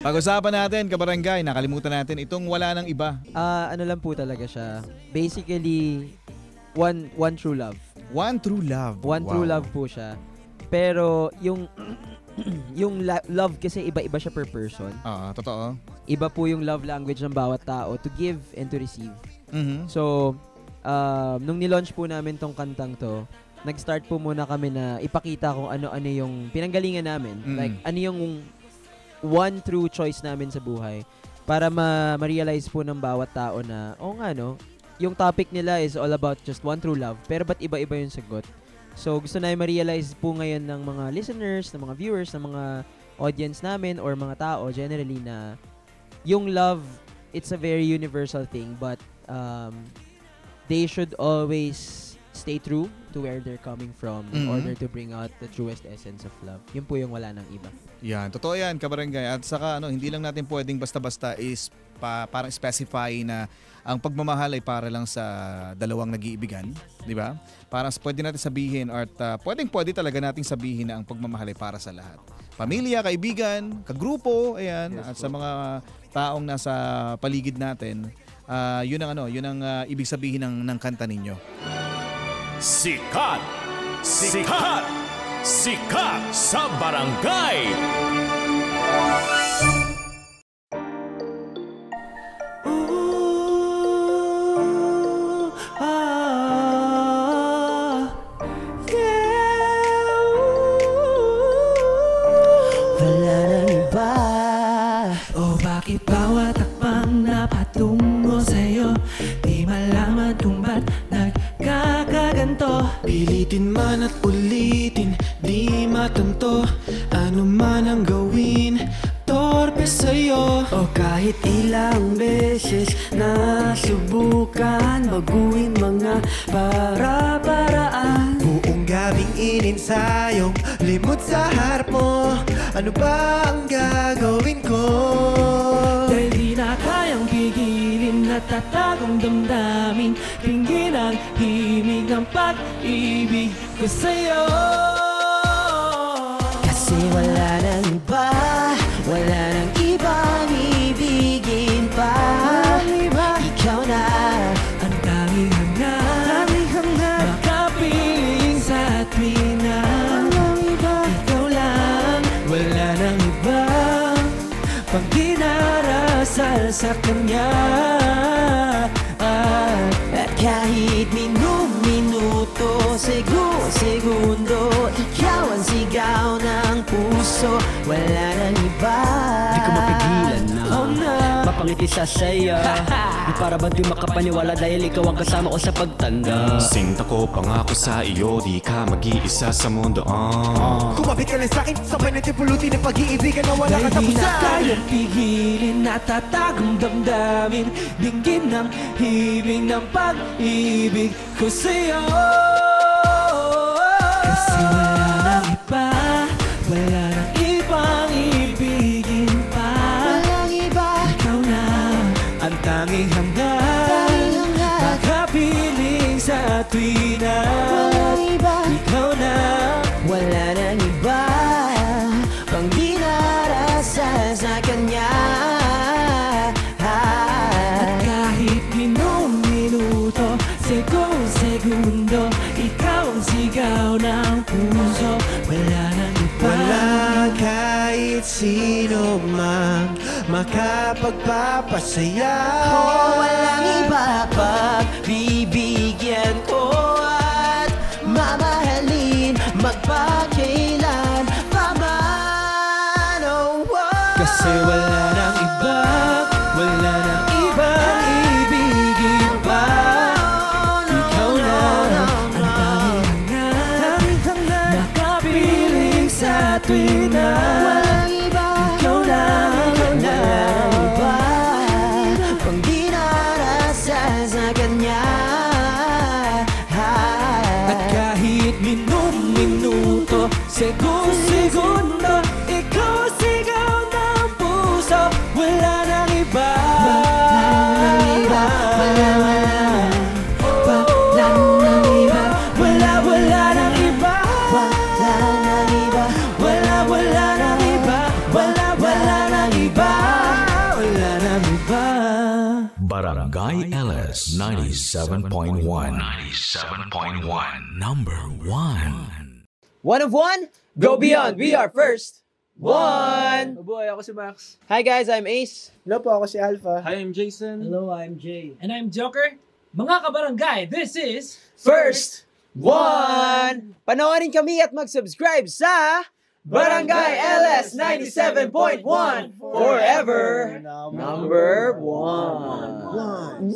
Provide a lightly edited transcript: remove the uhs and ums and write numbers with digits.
Pag-usapan natin, kabarangay, nakalimutan natin itong wala ng iba. Ano lang po talaga siya. Basically, one true love. One true love. One true love po siya. Pero yung love kasi iba-iba siya per person. Totoo. Iba po yung love language ng bawat tao to give and to receive. Mm-hmm. So, nung nilaunch po namin tong kantang to, nag-start po muna kami na ipakita kung ano-ano yung pinanggalingan namin. Mm-hmm. Like, ano yung one true choice namin sa buhay para ma-realize po ng bawat tao na, yung topic nila is all about just one true love, pero ba't iba-iba yung sagot? So, gusto na ma-realize po ngayon ng mga listeners, ng mga viewers, ng mga audience namin or mga tao generally na yung love, it's a very universal thing, but they should always stay true to where they're coming from in order to bring out the truest essence of love. Yun po yung wala ng iba. Yan, totoo yan, kabarangay. At saka hindi lang natin pwedeng basta-basta is parang specify na ang pagmamahal ay para lang sa dalawang nag-iibigan, di ba? Parang pwede natin sabihin at pwede talaga nating sabihin na ang pagmamahal ay para sa lahat. Pamilya, kaibigan, kagrupo, ayan, yes, at sa mga taong nasa paligid natin, yun ang ibig sabihin ng kanta ninyo. Sikat! Sikat! Sikat sa barangay! Wala nang iba. Bakit bawat akbang na patungo sa'yo di malaman kung ba't nagkakaganto? Pilitin man at ulitin, di matanto. Ano man ang gawin, torpe sa'yo. O kahit ilang beses na subukan baguhin mga para-paraan. Buong gabing ininsayong limot sa harap mo. Ano ba ang gagawin ko? Dahil di na kayang pigilin at tatagong damdamin. Pinggin ang himig ng pag-ibig ko sa'yo. Kasi wala nang iba, wala nang ibang ibigin pa. Ikaw na ang tanging hanap, makapiling sa tuwing na ikaw lang. Wala nang iba pang dinarasal sa kanya. At kahit minuto, segundo, ikaw ang sigaw ng puso. Wala nang iba. Di ko mapigilan na mapangiti sa saya. Di para ba di makapaniwala dahil ikaw ang kasama ko sa pagtanda. Sinta ko pangako sa iyo, di ka mag-iisa sa mundo. Kumapit ka lang sa'kin, sabay natin pulutin ang pag-iibigan na wala katapusan. Dahil di na kayang pigilin at tatagong damdamin. Dinggin ng hibig ng pag-ibig ko sa'yo. Kasi wala nang iba, wala nang ibang ibigin pa. Walang iba, ikaw na ang tanging hanggan, makapiling sa tuwing na walang iba. Ikaw na, wala nang iba pang dinarasal sa kanya. At kahit minuto, segundo, ikaw ang sigaw ng puso. Wala nang iba. Wala kahit sino mang makapagpapasaya. Walang iba pagbibigyan ko at mamahalin magpakailan pa man. Kasi wala nang iba, wala nang ibang ibigin pa. Ikaw na ang tanging hanap, makapiling sa tuwing na walang iba. Ikaw na ang iba pang dinarasal sa kanya. At kahit minuto, segundo, ikaw sigaw ng puso. Barangay LS 97.1. 97.1. Number 1. One of one, go beyond. We are first. One. Oh boy, ako si Max. Hi guys, I'm Ace. Hello po, ako si Alpha. Hi, I'm Jason. Hello, I'm Jay. And I'm Joker. Mga kabarangay, this is First One. Panoorin kami at mag-subscribe sa Barangay LS 97.1 Forever Number 1. One.